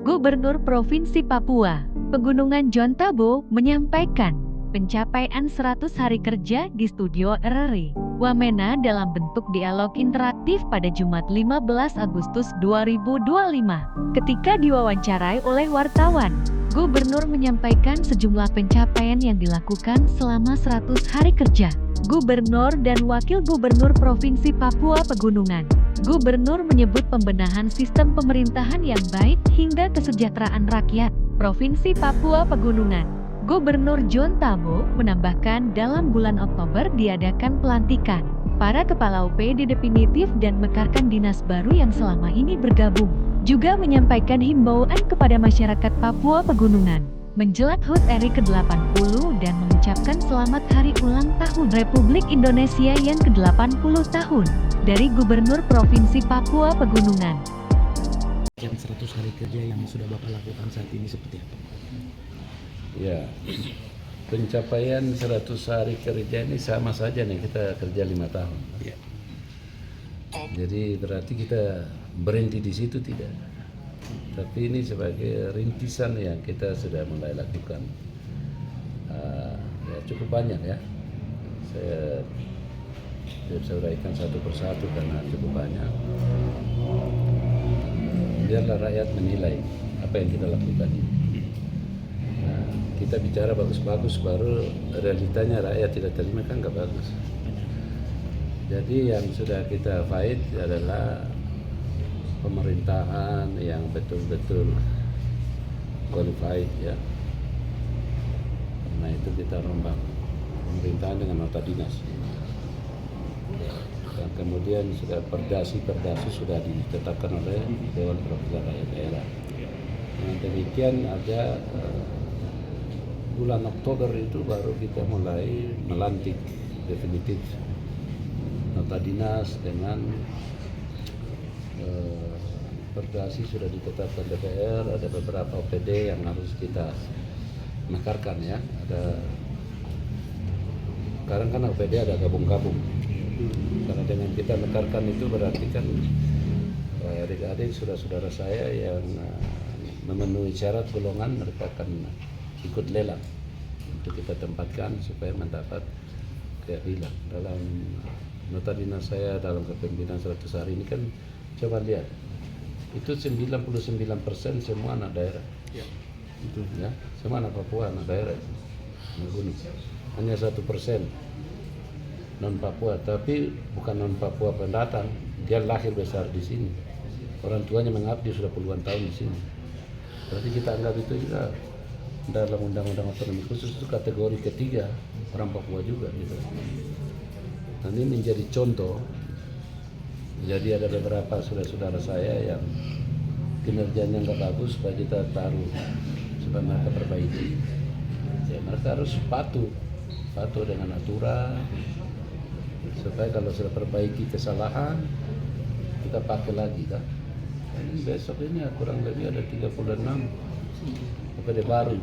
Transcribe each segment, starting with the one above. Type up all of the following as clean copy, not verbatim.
Gubernur Provinsi Papua Pegunungan John Tabo menyampaikan pencapaian 100 hari kerja di Studio RRI Wamena dalam bentuk dialog interaktif pada Jumat 15 Agustus 2025. Ketika diwawancarai oleh wartawan, Gubernur menyampaikan sejumlah pencapaian yang dilakukan selama 100 hari kerja. Gubernur dan Wakil Gubernur Provinsi Papua Pegunungan. Gubernur menyebut pembenahan sistem pemerintahan yang baik hingga kesejahteraan rakyat Provinsi Papua Pegunungan. Gubernur John Tabo menambahkan dalam bulan Oktober diadakan pelantikan para kepala UPD definitif dan mekarkan dinas baru yang selama ini bergabung. Juga menyampaikan himbauan kepada masyarakat Papua Pegunungan menjelang HUT RI ke-80 dan mengucapkan selamat hari ulang tahun Republik Indonesia yang ke-80 tahun dari Gubernur Provinsi Papua Pegunungan. Yang 100 hari kerja yang sudah Bapak lakukan saat ini seperti apa? Ya, pencapaian 100 hari kerja ini sama saja nih, kita kerja 5 tahun. Ya. Jadi berarti kita berhenti di situ tidak. Tapi ini sebagai rintisan yang kita sudah mulai lakukan. Ya cukup banyak ya. Saya tidak bisa uraikan satu persatu karena cukup banyak. Biarlah rakyat menilai apa yang kita lakukan. Nah, kita bicara bagus-bagus baru realitanya rakyat tidak terima kan nggak bagus. Jadi yang sudah kita fight adalah pemerintahan yang betul-betul qualified ya. Karena itu kita rombak pemerintahan dengan nota dinas. Dan kemudian sudah perdasi sudah ditetapkan oleh Dewan Perwakilan Rakyat Daerah. Dengan demikian ada bulan Oktober itu baru kita mulai melantik definitif nota dinas dengan perdasi sudah ditetapkan DPR, ada beberapa OPD yang harus kita mekarkan ya. Ada sekarang kan OPD ada gabung-gabung. Karena dengan kita mekarkan itu berarti kan adik-adik saudara saya yang memenuhi syarat golongan mereka akan ikut lelang untuk kita tempatkan supaya mendapat keadilan. Dalam nota dinas saya dalam kepemimpinan 100 hari ini kan coba lihat itu 99% semua anak daerah. Ya. Itu ya, semua anak Papua anak daerah. Hanya 1% non Papua, tapi bukan non Papua pendatang, dia lahir besar di sini. Orang tuanya mengabdi sudah puluhan tahun di sini. Berarti kita anggap itu juga dalam undang-undang otonomi khusus itu kategori ketiga orang Papua juga gitu. Nah, ini menjadi contoh. Jadi ada beberapa saudara-saudara saya yang kinerjanya nggak bagus, supaya kita taruh supaya mereka perbaiki. Ya, mereka harus patuh dengan aturan supaya kalau sudah perbaiki kesalahan kita pakai lagi kan. Ini besok ini kurang lebih ada 36 OPD baru.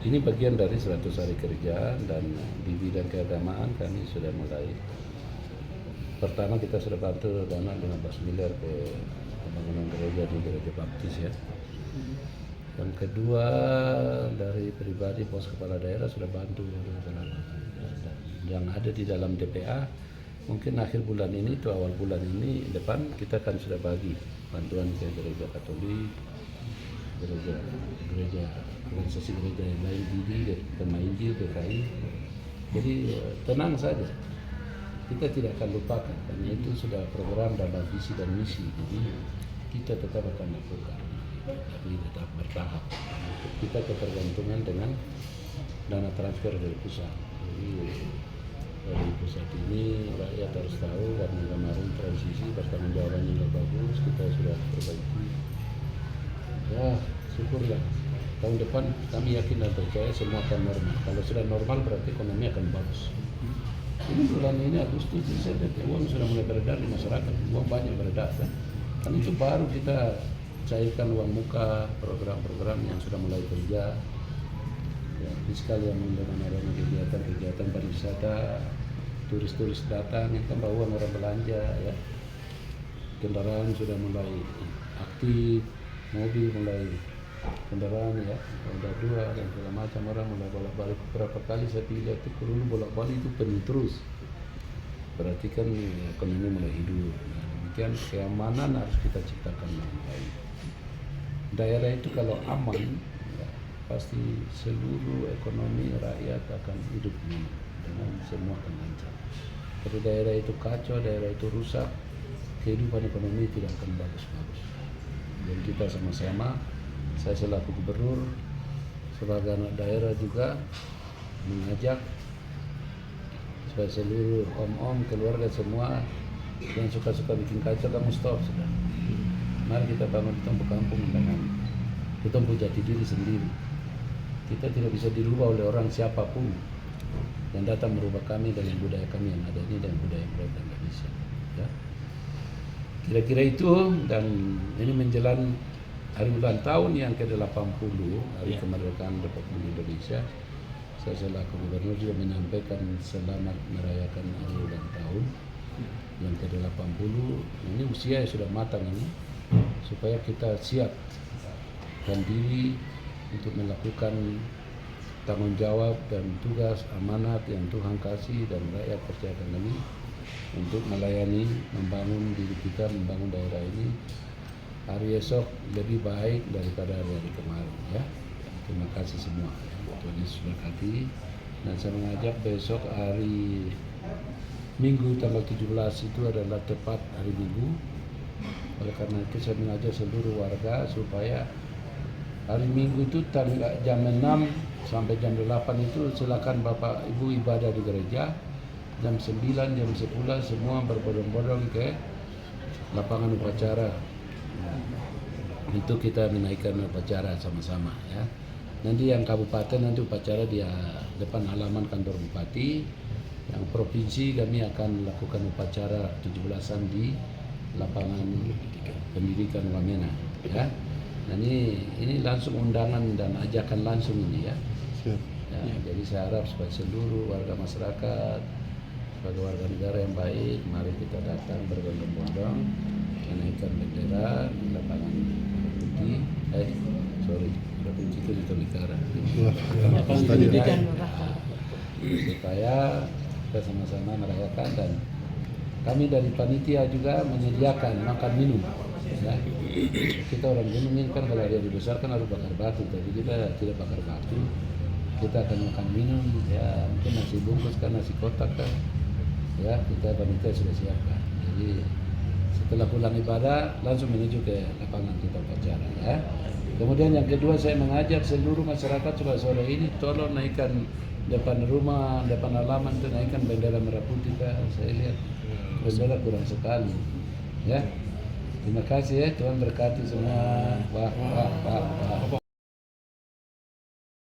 Ini bagian dari 100 hari kerja dan di bidang keagamaan kami sudah mulai. Pertama kita sudah bantu dana 15 miliar ke pembangunan gereja di Gereja Baptis ya. Yang kedua dari pribadi pos kepala daerah sudah bantu yang ada di dalam DPA. Mungkin akhir bulan ini atau awal bulan ini depan kita akan sudah bagi bantuan ke gereja Katolik, gereja organisasi gereja yang lain, GIDI, Injil, PKI. Jadi tenang saja, kita tidak akan lupakan karena itu sudah program dalam visi dan misi. Jadi kita tetap akan lakukan, tapi tetap bertahap. Kita ketergantungan dengan dana transfer dari pusat. Jadi dari pusat ini rakyat harus tahu karena kemarin transisi pertanggung jawabannya nggak bagus, kita sudah perbaiki. Ya syukurlah. Tahun depan kami yakin dan percaya semua akan normal. Kalau sudah normal berarti ekonomi akan bagus. Ini bulan ini Agustus saya lihat uang sudah mulai beredar di masyarakat, uang banyak beredar kan. Kan itu baru kita cairkan uang muka, program-program yang sudah mulai kerja. Ya, fiskal yang dengan adanya kegiatan pariwisata, turis-turis datang, yang kan uang orang belanja ya. Kendaraan sudah mulai aktif. mobil mulai kendaraan ya roda 2 dan segala macam, orang mulai bolak-balik. Berapa kali saya lihat itu dulu bolak-balik itu penuh terus, berarti kan ekonomi mulai hidup. Nah, demikian keamanan harus kita ciptakan yang baik. Daerah itu kalau aman ya, pasti seluruh ekonomi rakyat akan hidup dengan semua akan lancar. Kalau daerah itu kacau, daerah itu rusak, kehidupan ekonomi tidak akan bagus-bagus. Dan kita sama-sama, saya selaku gubernur, sebagai anak daerah juga mengajak supaya seluruh om-om, keluarga semua yang suka-suka bikin kacau, kamu stop sudah. Mari kita bangun kampung dengan kita punya jati diri sendiri. Kita tidak bisa dirubah oleh orang siapapun yang datang merubah kami dengan budaya kami yang ada ini dan budaya mereka nggak bisa. Ya. Kira-kira itu, dan ini menjelang hari ulang tahun yang ke-80 Hari Kemerdekaan Republik Indonesia. Saya selaku gubernur juga menyampaikan selamat merayakan hari ulang tahun yang ke-80. Ini usia yang sudah matang ini, supaya kita siap dan diri untuk melakukan tanggung jawab dan tugas amanat yang Tuhan kasih dan rakyat percayakan ini untuk melayani, membangun diri kita, membangun daerah ini hari esok lebih baik daripada hari kemarin ya. Terima kasih semua ya. Tuhan Yesus berkati. Dan saya mengajak besok hari Minggu tanggal 17 itu adalah tepat hari Minggu. Oleh karena itu saya mengajak seluruh warga supaya hari Minggu itu jam 6 sampai jam 8 itu silakan Bapak Ibu ibadah di gereja. Jam 9, jam 10 semua berbondong-bondong ke lapangan upacara. Itu kita menaikkan upacara sama-sama ya. Nanti yang kabupaten nanti upacara di depan halaman kantor bupati. Yang provinsi kami akan lakukan upacara 17-an di lapangan pendidikan Wamena ya. Nah ini langsung undangan dan ajakan langsung ini ya. Ya, jadi saya harap supaya seluruh warga masyarakat sebagai warga negara yang baik, mari kita datang berbondong-bondong menaikkan bendera di lapangan putih. Provinsi itu di Tolikara. Supaya kita sama-sama merayakan, dan kami dari panitia juga menyediakan makan minum. Ya. Kita orang gunung ini kan kalau dia dibesarkan harus bakar batu, tapi kita tidak bakar batu. Kita akan makan minum, ya mungkin nasi bungkus kan, nasi kotak kan. Ya, kita panitia sudah siapkan. Jadi setelah pulang ibadah langsung menuju ke lapangan kita upacara ya. Kemudian yang kedua, saya mengajak seluruh masyarakat sore ini tolong naikkan depan rumah, depan halaman itu naikkan bendera merah putih Pak. Saya lihat bendera kurang sekali. Ya. Terima kasih ya, Tuhan berkati semua. Wah.